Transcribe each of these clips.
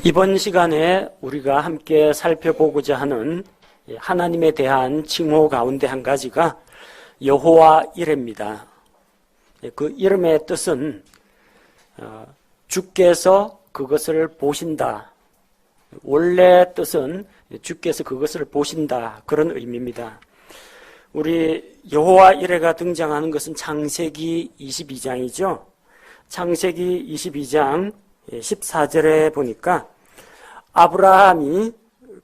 이번 시간에 우리가 함께 살펴보고자 하는 하나님에 대한 칭호 가운데 한 가지가 여호와 이레입니다. 그 이름의 뜻은 주께서 그것을 보신다. 원래 뜻은 주께서 그것을 보신다. 그런 의미입니다. 우리 여호와 이레가 등장하는 것은 창세기 22장이죠. 창세기 22장 14절에 보니까 아브라함이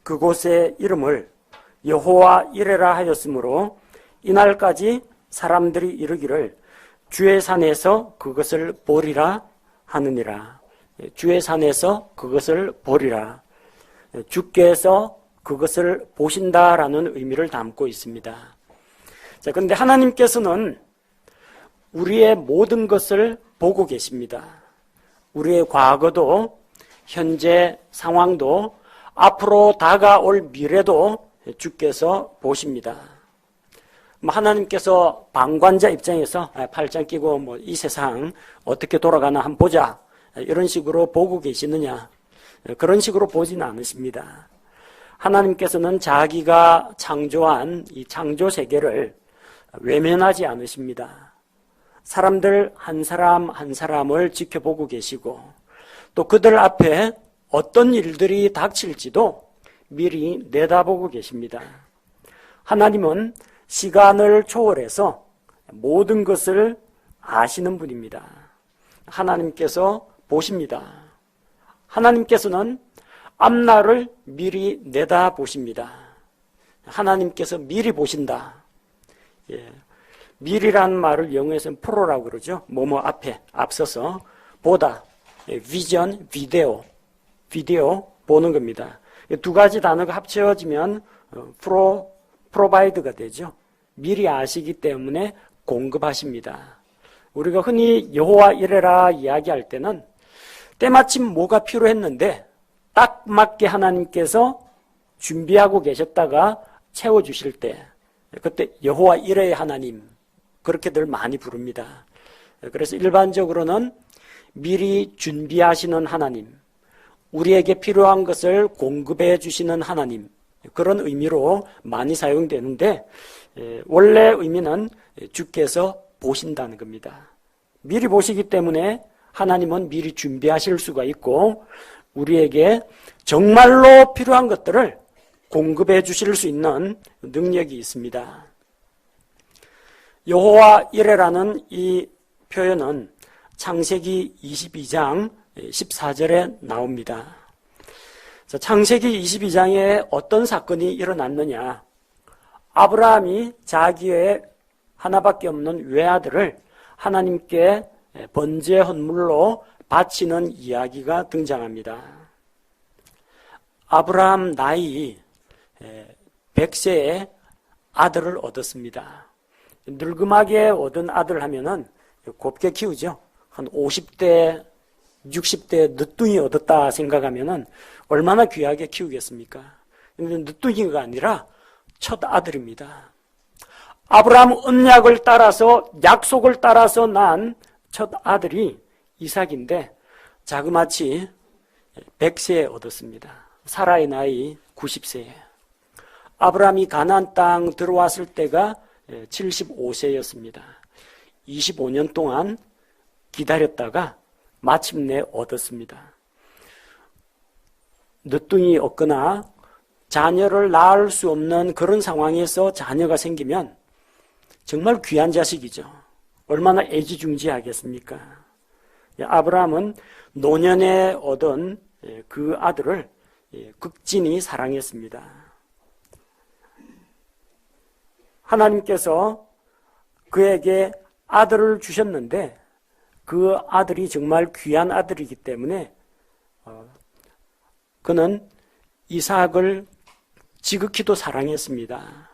그곳의 이름을 여호와 이레라 하였으므로 이날까지 사람들이 이르기를 주의 산에서 그것을 보리라 하느니라. 주의 산에서 그것을 보리라. 주께서 그것을 보신다라는 의미를 담고 있습니다. 자, 그런데 하나님께서는 우리의 모든 것을 보고 계십니다. 우리의 과거도 현재 상황도 앞으로 다가올 미래도 주께서 보십니다. 하나님께서 방관자 입장에서 팔짱 끼고 이 세상 어떻게 돌아가나 한번 보자 이런 식으로 보고 계시느냐, 그런 식으로 보지는 않으십니다. 하나님께서는 자기가 창조한 이 창조 세계를 외면하지 않으십니다. 사람들 한 사람 한 사람을 지켜보고 계시고 또 그들 앞에 어떤 일들이 닥칠지도 미리 내다보고 계십니다. 하나님은 시간을 초월해서 모든 것을 아시는 분입니다. 하나님께서 보십니다. 하나님께서는 앞날을 미리 내다보십니다. 하나님께서 미리 보신다. 미리라는 말을 영어에서는 프로라고 그러죠. 뭐뭐 앞에, 앞서서, 보다, 비전, 비디오 보는 겁니다. 두 가지 단어가 합쳐지면 프로바이드가 되죠. 미리 아시기 때문에 공급하십니다. 우리가 흔히 여호와 이레라 이야기할 때는 때마침 뭐가 필요했는데 딱 맞게 하나님께서 준비하고 계셨다가 채워주실 때 그때 여호와 이레의 하나님 그렇게들 많이 부릅니다. 그래서 일반적으로는 미리 준비하시는 하나님, 우리에게 필요한 것을 공급해 주시는 하나님, 그런 의미로 많이 사용되는데 원래 의미는 주께서 보신다는 겁니다. 미리 보시기 때문에 하나님은 미리 준비하실 수가 있고 우리에게 정말로 필요한 것들을 공급해 주실 수 있는 능력이 있습니다. 여호와 이레라는 이 표현은 창세기 22장 14절에 나옵니다. 자, 창세기 22장에 어떤 사건이 일어났느냐? 아브라함이 자기의 하나밖에 없는 외아들을 하나님께 번제 헌물로 바치는 이야기가 등장합니다. 아브라함 나이 100세에 아들을 얻었습니다. 늙음하게 얻은 아들 하면은 곱게 키우죠. 한 50대, 60대 늦둥이 얻었다 생각하면은 얼마나 귀하게 키우겠습니까? 근데 늦둥이가 아니라 첫 아들입니다. 아브라함 언약을 따라서, 약속을 따라서 난 첫 아들이 이삭인데 자그마치 100세에 얻었습니다. 사라의 나이 90세에. 아브라함이 가나안 땅 들어왔을 때가 75세였습니다. 25년 동안 기다렸다가 마침내 얻었습니다. 늦둥이 얻거나 자녀를 낳을 수 없는 그런 상황에서 자녀가 생기면 정말 귀한 자식이죠. 얼마나 애지중지하겠습니까? 아브라함은 노년에 얻은 그 아들을 극진히 사랑했습니다. 하나님께서 그에게 아들을 주셨는데 그 아들이 정말 귀한 아들이기 때문에 그는 이삭을 지극히도 사랑했습니다.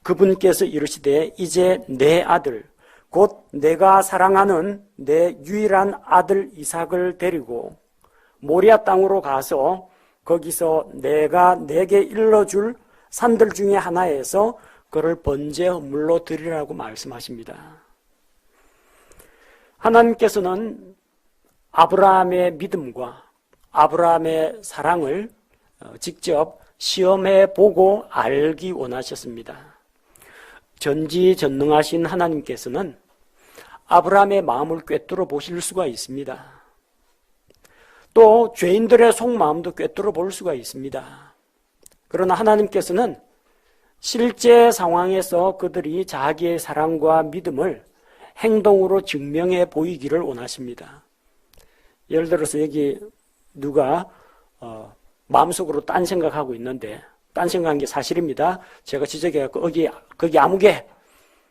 그분께서 이르시되 이제 내 아들 곧 내가 사랑하는 내 유일한 아들 이삭을 데리고 모리아 땅으로 가서 거기서 내가 내게 일러줄 산들 중에 하나에서 그를 번제 헌물로 드리라고 말씀하십니다. 하나님께서는 아브라함의 믿음과 아브라함의 사랑을 직접 시험해 보고 알기 원하셨습니다. 전지전능하신 하나님께서는 아브라함의 마음을 꿰뚫어 보실 수가 있습니다. 또 죄인들의 속마음도 꿰뚫어 볼 수가 있습니다. 그러나 하나님께서는 실제 상황에서 그들이 자기의 사랑과 믿음을 행동으로 증명해 보이기를 원하십니다. 예를 들어서 여기 누가 마음속으로 딴 생각하고 있는데, 딴 생각한 게 사실입니다. 제가 지적해갖고 거기 아무개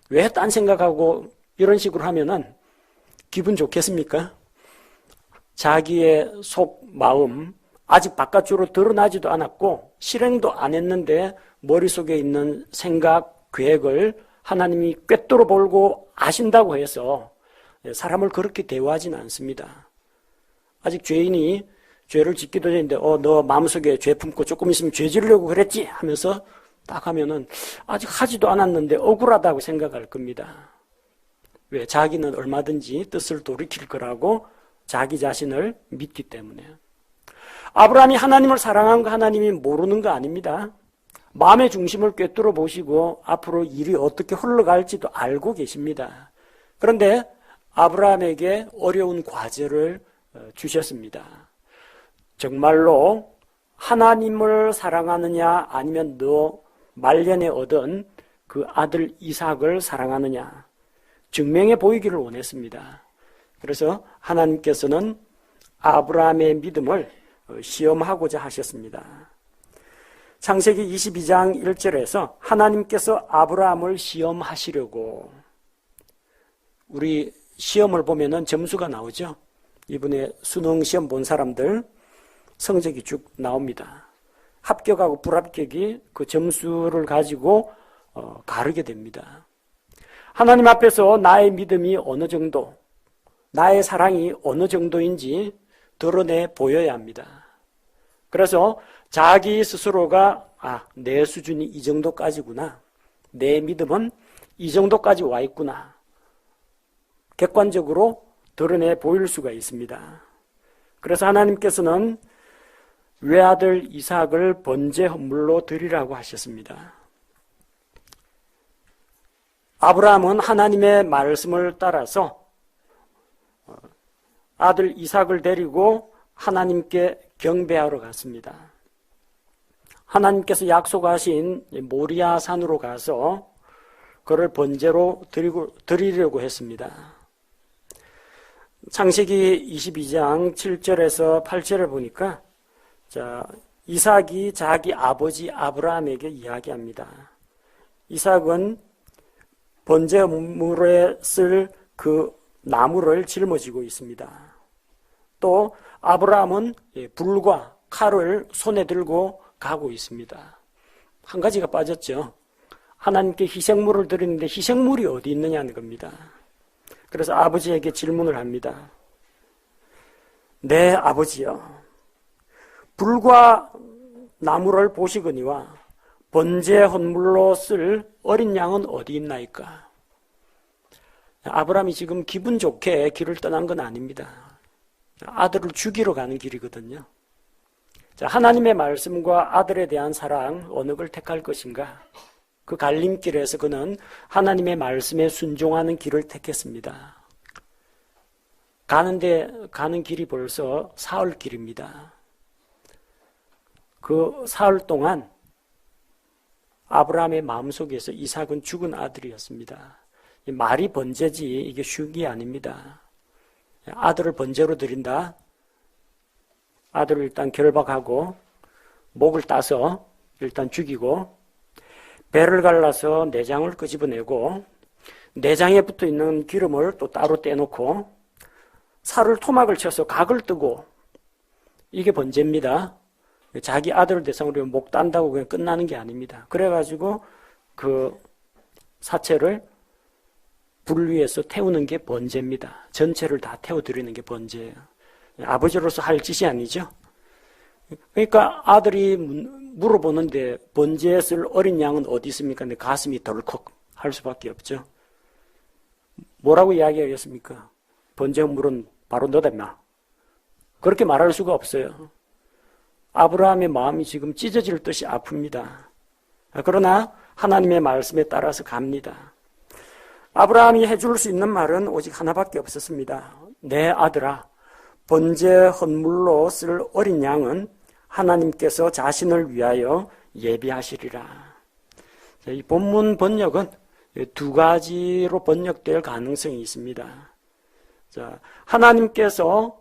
왜 딴 생각하고 이런 식으로 하면은 기분 좋겠습니까? 자기의 속 마음 아직 바깥으로 드러나지도 않았고 실행도 안 했는데 머릿속에 있는 생각, 계획을 하나님이 꿰뚫어 보고 아신다고 해서 사람을 그렇게 대우하지는 않습니다. 아직 죄인이 죄를 짓기도 전인데 너 마음속에 죄 품고 조금 있으면 죄 지으려고 그랬지 하면서 딱 하면은 아직 하지도 않았는데 억울하다고 생각할 겁니다. 왜? 자기는 얼마든지 뜻을 돌이킬 거라고 자기 자신을 믿기 때문에. 아브라함이 하나님을 사랑한 거 하나님이 모르는 거 아닙니다. 마음의 중심을 꿰뚫어 보시고 앞으로 일이 어떻게 흘러갈지도 알고 계십니다. 그런데 아브라함에게 어려운 과제를 주셨습니다. 정말로 하나님을 사랑하느냐 아니면 너 말년에 얻은 그 아들 이삭을 사랑하느냐 증명해 보이기를 원했습니다. 그래서 하나님께서는 아브라함의 믿음을 시험하고자 하셨습니다. 창세기 22장 1절에서 하나님께서 아브라함을 시험하시려고, 우리 시험을 보면은 점수가 나오죠. 이번에 수능 시험 본 사람들 성적이 쭉 나옵니다. 합격하고 불합격이 그 점수를 가지고 가르게 됩니다. 하나님 앞에서 나의 믿음이 어느 정도, 나의 사랑이 어느 정도인지 드러내 보여야 합니다. 그래서 자기 스스로가 내 수준이 이 정도까지구나, 내 믿음은 이 정도까지 와 있구나, 객관적으로 드러내 보일 수가 있습니다. 그래서 하나님께서는 외아들 이삭을 번제 헌물로 드리라고 하셨습니다. 아브라함은 하나님의 말씀을 따라서 아들 이삭을 데리고 하나님께 경배하러 갔습니다. 하나님께서 약속하신 모리아 산으로 가서 그를 번제로 드리려고 했습니다. 창세기 22장 7절에서 8절을 보니까 이삭이 자기 아버지 아브라함에게 이야기합니다. 이삭은 번제물에 쓸 그 나무를 짊어지고 있습니다. 또 아브라함은 불과 칼을 손에 들고 가고 있습니다. 한 가지가 빠졌죠. 하나님께 희생물을 드리는데 희생물이 어디 있느냐는 겁니다. 그래서 아버지에게 질문을 합니다. 네, 아버지여, 불과 나무를 보시거니와 번제 헌물로 쓸 어린 양은 어디 있나이까? 아브라함이 지금 기분 좋게 길을 떠난 건 아닙니다. 아들을 죽이러 가는 길이거든요. 하나님의 말씀과 아들에 대한 사랑, 어느 걸 택할 것인가? 그 갈림길에서 그는 하나님의 말씀에 순종하는 길을 택했습니다. 가는 길이 벌써 사흘 길입니다. 그 사흘 동안 아브라함의 마음속에서 이삭은 죽은 아들이었습니다. 말이 번제지 이게 쉬운 게 아닙니다. 아들을 번제로 드린다. 아들을 일단 결박하고 목을 따서 일단 죽이고 배를 갈라서 내장을 끄집어내고 내장에 붙어있는 기름을 또 따로 떼놓고 살을 토막을 쳐서 각을 뜨고, 이게 번제입니다. 자기 아들을 대상으로 목 딴다고 그냥 끝나는 게 아닙니다. 그래가지고 그 사체를 불 위에서 태우는 게 번제입니다. 전체를 다 태워드리는 게 번제예요. 아버지로서 할 짓이 아니죠. 그러니까 아들이 물어보는데 번제에 쓸 어린 양은 어디 있습니까? 근데 가슴이 덜컥 할 수밖에 없죠. 뭐라고 이야기하겠습니까? 번제 물은 바로 너다 임마. 그렇게 말할 수가 없어요. 아브라함의 마음이 지금 찢어질 듯이 아픕니다. 그러나 하나님의 말씀에 따라서 갑니다. 아브라함이 해줄 수 있는 말은 오직 하나밖에 없었습니다. 내 아들아, 번제 헌물로 쓸 어린 양은 하나님께서 자신을 위하여 예비하시리라. 이 본문 번역은 두 가지로 번역될 가능성이 있습니다. 하나님께서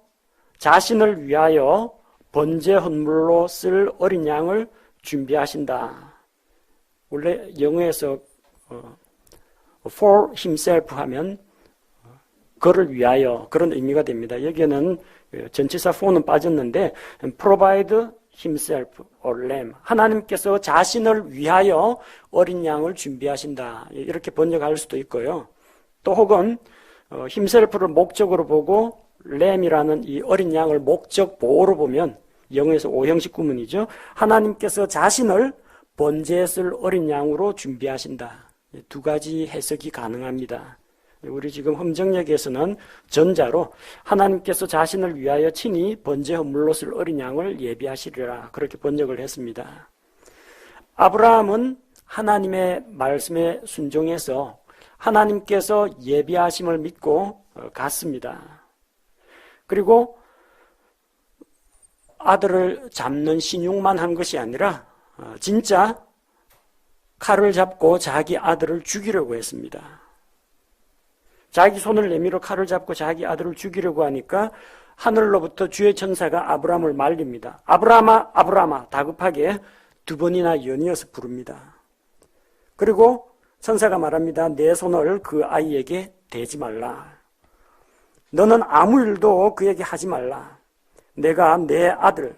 자신을 위하여 번제 헌물로 쓸 어린 양을 준비하신다. 원래 영어에서 for himself 하면 그를 위하여 그런 의미가 됩니다. 여기에는 전치사 for는 빠졌는데 provide himself or lamb, 하나님께서 자신을 위하여 어린 양을 준비하신다, 이렇게 번역할 수도 있고요. 또 혹은 himself를 목적으로 보고 lamb이라는 이 어린 양을 목적 보호로 보면 영어에서 오형식 구문이죠. 하나님께서 자신을 번제에 쓸 어린 양으로 준비하신다. 두 가지 해석이 가능합니다. 우리 지금 험정역에서는 전자로 하나님께서 자신을 위하여 친히 번제 헌물로 쓸 어린 양을 예비하시리라, 그렇게 번역을 했습니다. 아브라함은 하나님의 말씀에 순종해서 하나님께서 예비하심을 믿고 갔습니다. 그리고 아들을 잡는 신용만 한 것이 아니라 진짜 칼을 잡고 자기 아들을 죽이려고 했습니다. 자기 손을 내밀어 칼을 잡고 자기 아들을 죽이려고 하니까 하늘로부터 주의 천사가 아브라함을 말립니다. 아브라함아, 아브라함아, 다급하게 두 번이나 연이어서 부릅니다. 그리고 천사가 말합니다. 내 손을 그 아이에게 대지 말라. 너는 아무 일도 그에게 하지 말라. 내가 내 아들,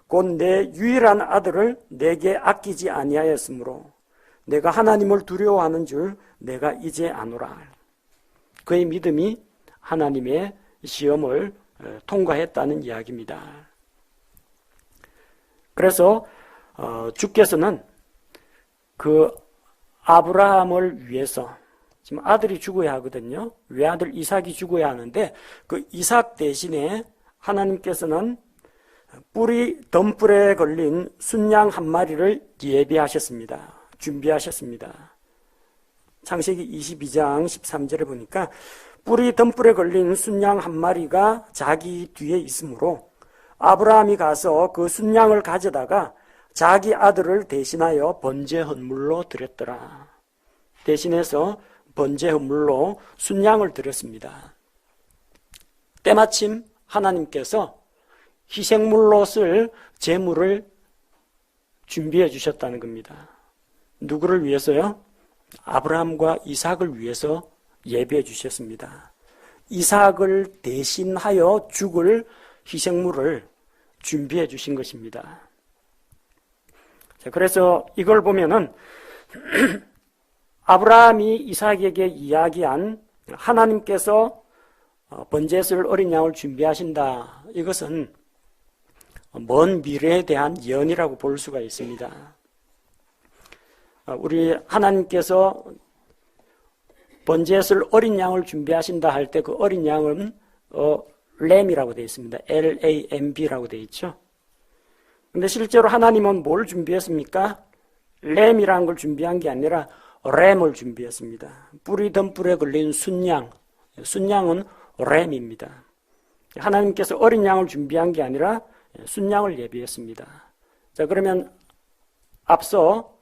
곧 내 유일한 아들을 내게 아끼지 아니하였으므로 내가 하나님을 두려워하는 줄 내가 이제 아노라. 그의 믿음이 하나님의 시험을 통과했다는 이야기입니다. 그래서 주께서는 그 아브라함을 위해서, 지금 아들이 죽어야 하거든요. 외아들 이삭이 죽어야 하는데 그 이삭 대신에 하나님께서는 뿔이 덤불에 걸린 순양 한 마리를 예비하셨습니다. 준비하셨습니다. 창세기 22장 13절에 보니까 뿔이 덤불에 걸린 순양 한 마리가 자기 뒤에 있으므로 아브라함이 가서 그 순양을 가져다가 자기 아들을 대신하여 번제 헌물로 드렸더라. 대신해서 번제 헌물로 순양을 드렸습니다. 때마침 하나님께서 희생물로 쓸 제물을 준비해 주셨다는 겁니다. 누구를 위해서요? 아브라함과 이삭을 위해서 예비해 주셨습니다. 이삭을 대신하여 죽을 희생물을 준비해 주신 것입니다. 자, 그래서 이걸 보면은 아브라함이 이삭에게 이야기한 하나님께서 번제에 쓸 어린 양을 준비하신다, 이것은 먼 미래에 대한 예언이라고 볼 수가 있습니다. 우리 하나님께서 번제에 쓸 어린 양을 준비하신다 할 때 그 어린 양은 램이라고 되어 있습니다. LAMB라고 되어 있죠. 근데 실제로 하나님은 뭘 준비했습니까? 램이라는 걸 준비한 게 아니라 램을 준비했습니다. 뿔이 덤불에 걸린 순양, 순양은 램입니다. 하나님께서 어린 양을 준비한 게 아니라 순양을 예비했습니다. 자, 그러면 앞서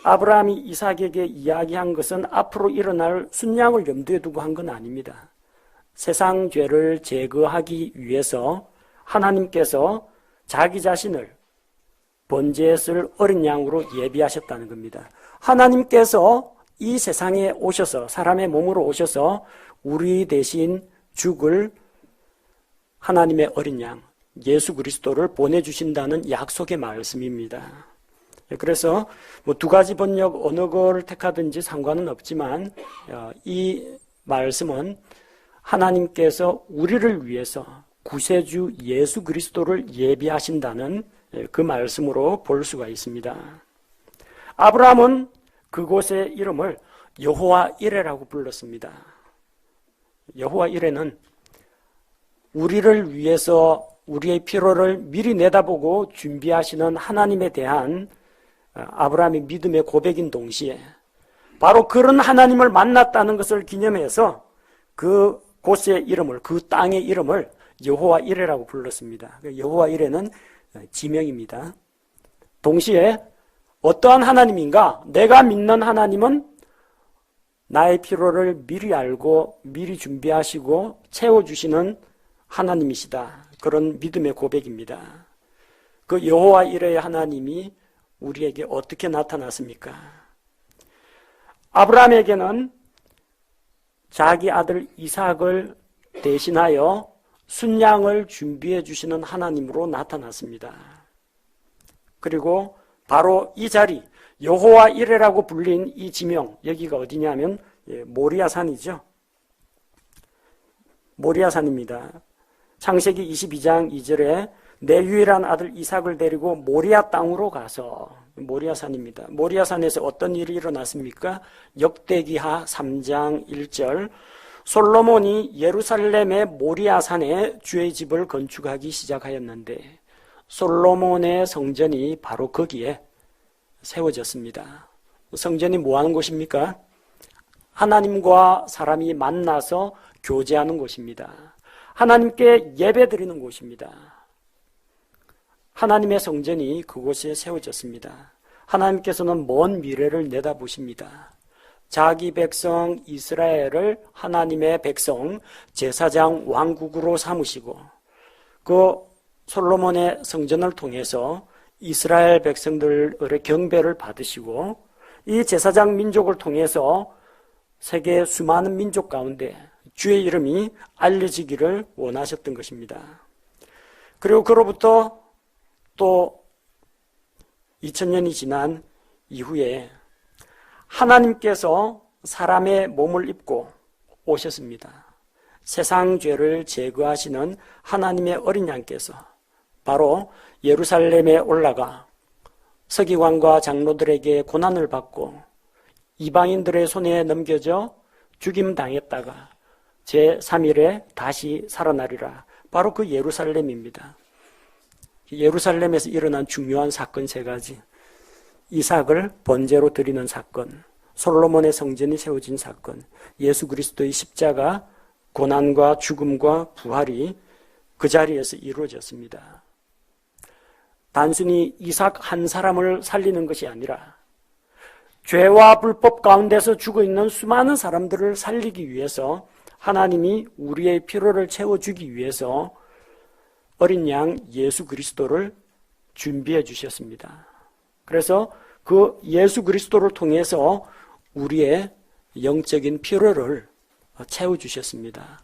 아브라함이 이삭에게 이야기한 것은 앞으로 일어날 순양을 염두에 두고 한 건 아닙니다. 세상 죄를 제거하기 위해서 하나님께서 자기 자신을 번제에 쓸 어린 양으로 예비하셨다는 겁니다. 하나님께서 이 세상에 오셔서, 사람의 몸으로 오셔서 우리 대신 죽을 하나님의 어린 양 예수 그리스도를 보내주신다는 약속의 말씀입니다. 그래서 뭐 두 가지 번역 어느 걸 택하든지 상관은 없지만 이 말씀은 하나님께서 우리를 위해서 구세주 예수 그리스도를 예비하신다는 그 말씀으로 볼 수가 있습니다. 아브라함은 그곳의 이름을 여호와 이레라고 불렀습니다. 여호와 이레는 우리를 위해서 우리의 필요를 미리 내다보고 준비하시는 하나님에 대한 아브라함의 믿음의 고백인 동시에 바로 그런 하나님을 만났다는 것을 기념해서 그 곳의 이름을, 그 땅의 이름을 여호와 이레라고 불렀습니다. 여호와 이레는 지명입니다. 동시에 어떠한 하나님인가? 내가 믿는 하나님은 나의 필요를 미리 알고 미리 준비하시고 채워주시는 하나님이시다. 그런 믿음의 고백입니다. 그 여호와 이레의 하나님이 우리에게 어떻게 나타났습니까? 아브라함에게는 자기 아들 이삭을 대신하여 순양을 준비해 주시는 하나님으로 나타났습니다. 그리고 바로 이 자리, 여호와 이레라고 불린 이 지명, 여기가 어디냐면 모리아산이죠. 모리아산입니다. 창세기 22장 2절에 내 유일한 아들 이삭을 데리고 모리아 땅으로 가서, 모리아산입니다. 모리아산에서 어떤 일이 일어났습니까? 역대기하 3장 1절, 솔로몬이 예루살렘의 모리아산에 주의 집을 건축하기 시작하였는데 솔로몬의 성전이 바로 거기에 세워졌습니다. 성전이 뭐 하는 곳입니까? 하나님과 사람이 만나서 교제하는 곳입니다. 하나님께 예배드리는 곳입니다. 하나님의 성전이 그곳에 세워졌습니다. 하나님께서는 먼 미래를 내다보십니다. 자기 백성 이스라엘을 하나님의 백성, 제사장 왕국으로 삼으시고 그 솔로몬의 성전을 통해서 이스라엘 백성들의 경배를 받으시고 이 제사장 민족을 통해서 세계 수많은 민족 가운데 주의 이름이 알려지기를 원하셨던 것입니다. 그리고 그로부터 또 2000년이 지난 이후에 하나님께서 사람의 몸을 입고 오셨습니다. 세상 죄를 제거하시는 하나님의 어린 양께서 바로 예루살렘에 올라가 서기관과 장로들에게 고난을 받고 이방인들의 손에 넘겨져 죽임당했다가 제3일에 다시 살아나리라. 바로 그 예루살렘입니다. 예루살렘에서 일어난 중요한 사건 3가지. 이삭을 번제로 드리는 사건, 솔로몬의 성전이 세워진 사건, 예수 그리스도의 십자가, 고난과 죽음과 부활이 그 자리에서 이루어졌습니다. 단순히 이삭 한 사람을 살리는 것이 아니라 죄와 불법 가운데서 죽어있는 수많은 사람들을 살리기 위해서 하나님이 우리의 필요를 채워주기 위해서 어린 양 예수 그리스도를 준비해 주셨습니다. 그래서 그 예수 그리스도를 통해서 우리의 영적인 필요를 채워주셨습니다.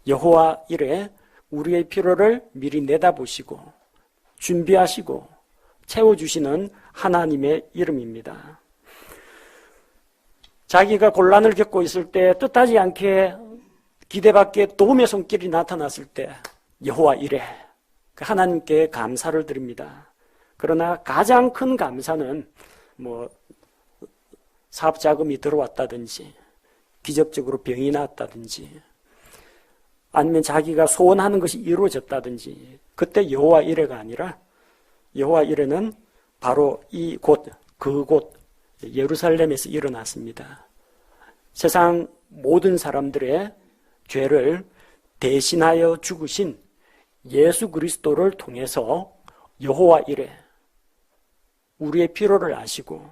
여호와 이레 우리의 필요를 미리 내다보시고 준비하시고 채워주시는 하나님의 이름입니다. 자기가 곤란을 겪고 있을 때 뜻하지 않게 기대밖에 도움의 손길이 나타났을 때 여호와 이레 하나님께 감사를 드립니다. 그러나 가장 큰 감사는 사업 자금이 들어왔다든지 기적적으로 병이 나았다든지 아니면 자기가 소원하는 것이 이루어졌다든지 그때 여호와 이레가 아니라 여호와 이레는 바로 그곳 예루살렘에서 일어났습니다. 세상 모든 사람들의 죄를 대신하여 죽으신 예수 그리스도를 통해서 여호와 이레 우리의 필요를 아시고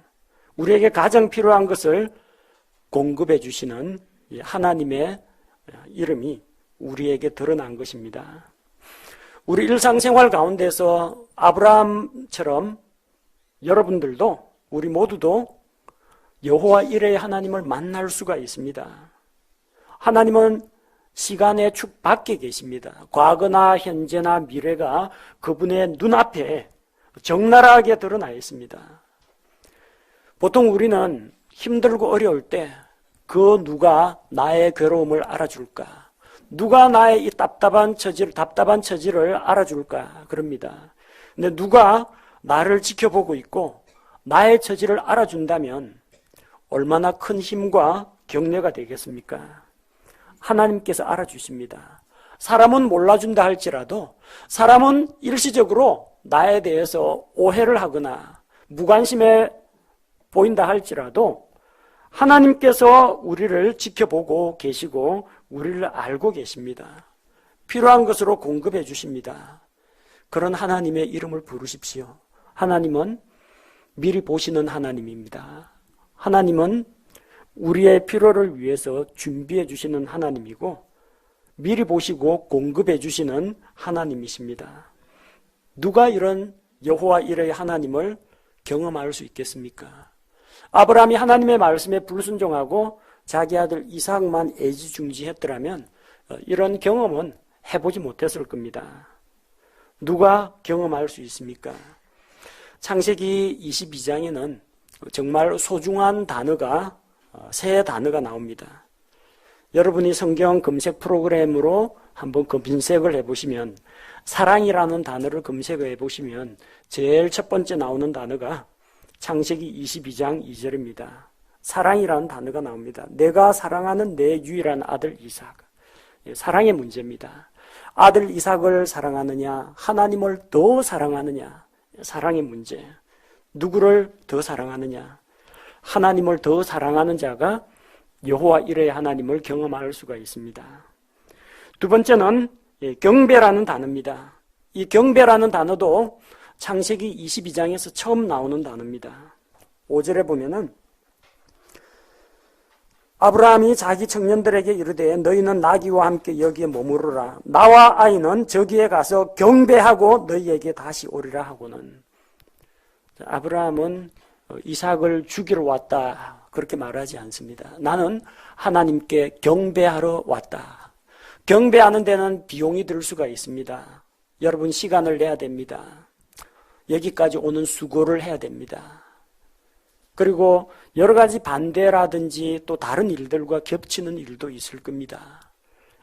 우리에게 가장 필요한 것을 공급해 주시는 하나님의 이름이 우리에게 드러난 것입니다. 우리 일상생활 가운데서 아브라함처럼 여러분들도 우리 모두도 여호와 이레의 하나님을 만날 수가 있습니다. 하나님은 시간의 축 밖에 계십니다. 과거나 현재나 미래가 그분의 눈앞에 적나라하게 드러나 있습니다. 보통 우리는 힘들고 어려울 때 그 누가 나의 괴로움을 알아줄까? 누가 나의 이 답답한 처지를 알아줄까? 그럽니다. 근데 누가 나를 지켜보고 있고 나의 처지를 알아준다면 얼마나 큰 힘과 격려가 되겠습니까? 하나님께서 알아주십니다. 사람은 몰라준다 할지라도, 사람은 일시적으로 나에 대해서 오해를 하거나 무관심해 보인다 할지라도 하나님께서 우리를 지켜보고 계시고 우리를 알고 계십니다. 필요한 것으로 공급해 주십니다. 그런 하나님의 이름을 부르십시오. 하나님은 미리 보시는 하나님입니다. 하나님은 우리의 필요를 위해서 준비해 주시는 하나님이고 미리 보시고 공급해 주시는 하나님이십니다. 누가 이런 여호와 이레의 하나님을 경험할 수 있겠습니까? 아브라함이 하나님의 말씀에 불순종하고 자기 아들 이삭만 애지중지했더라면 이런 경험은 해보지 못했을 겁니다. 누가 경험할 수 있습니까? 창세기 22장에는 정말 소중한 단어가 세 단어가 나옵니다. 여러분이 성경 검색 프로그램으로 한번 검색을 해보시면 사랑이라는 단어를 검색해 보시면 제일 첫 번째 나오는 단어가 창세기 22장 2절입니다. 사랑이라는 단어가 나옵니다. 내가 사랑하는 내 유일한 아들 이삭. 사랑의 문제입니다. 아들 이삭을 사랑하느냐, 하나님을 더 사랑하느냐, 사랑의 문제. 누구를 더 사랑하느냐, 하나님을 더 사랑하는 자가 여호와 이레의 하나님을 경험할 수가 있습니다. 두 번째는 경배라는 단어입니다. 이 경배라는 단어도 창세기 22장에서 처음 나오는 단어입니다. 5절에 보면은 아브라함이 자기 청년들에게 이르되 너희는 나귀와 함께 여기에 머무르라. 나와 아이는 저기에 가서 경배하고 너희에게 다시 오리라 하고는, 아브라함은 이삭을 죽이러 왔다 그렇게 말하지 않습니다. 나는 하나님께 경배하러 왔다. 경배하는 데는 비용이 들 수가 있습니다. 여러분 시간을 내야 됩니다. 여기까지 오는 수고를 해야 됩니다. 그리고 여러 가지 반대라든지 또 다른 일들과 겹치는 일도 있을 겁니다.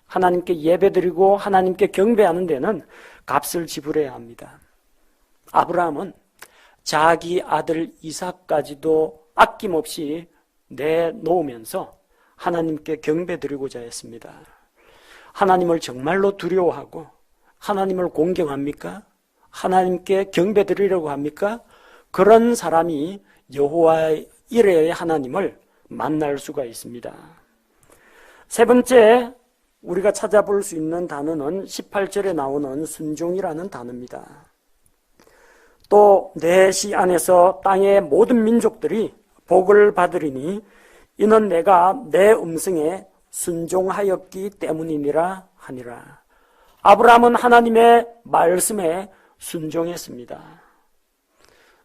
하나님께 예배드리고 하나님께 경배하는 데는 값을 지불해야 합니다. 아브라함은 자기 아들 이삭까지도 아낌없이 내놓으면서 하나님께 경배드리고자 했습니다. 하나님을 정말로 두려워하고 하나님을 공경합니까? 하나님께 경배드리려고 합니까? 그런 사람이 여호와 이레의 하나님을 만날 수가 있습니다. 세 번째 우리가 찾아볼 수 있는 단어는 18절에 나오는 순종이라는 단어입니다. 또 내 시 안에서 땅의 모든 민족들이 복을 받으리니 이는 내가 내 음성에 순종하였기 때문이니라 하니라. 아브라함은 하나님의 말씀에 순종했습니다.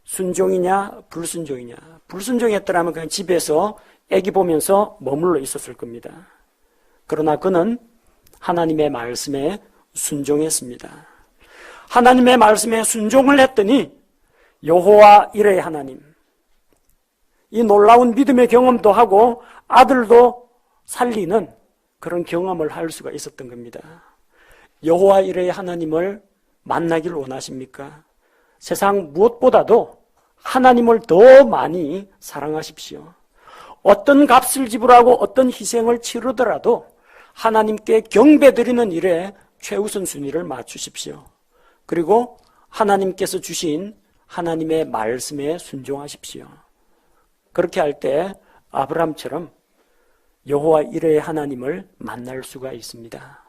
순종이냐 불순종이냐. 불순종했더라면 그냥 집에서 애기 보면서 머물러 있었을 겁니다. 그러나 그는 하나님의 말씀에 순종했습니다. 하나님의 말씀에 순종을 했더니 여호와 이레의 하나님, 이 놀라운 믿음의 경험도 하고 아들도 살리는 그런 경험을 할 수가 있었던 겁니다. 여호와 이레의 하나님을 만나길 원하십니까? 세상 무엇보다도 하나님을 더 많이 사랑하십시오. 어떤 값을 지불하고 어떤 희생을 치르더라도 하나님께 경배드리는 일에 최우선 순위를 맞추십시오. 그리고 하나님께서 주신 하나님의 말씀에 순종하십시오. 그렇게 할 때 아브라함처럼 여호와 이레의 하나님을 만날 수가 있습니다.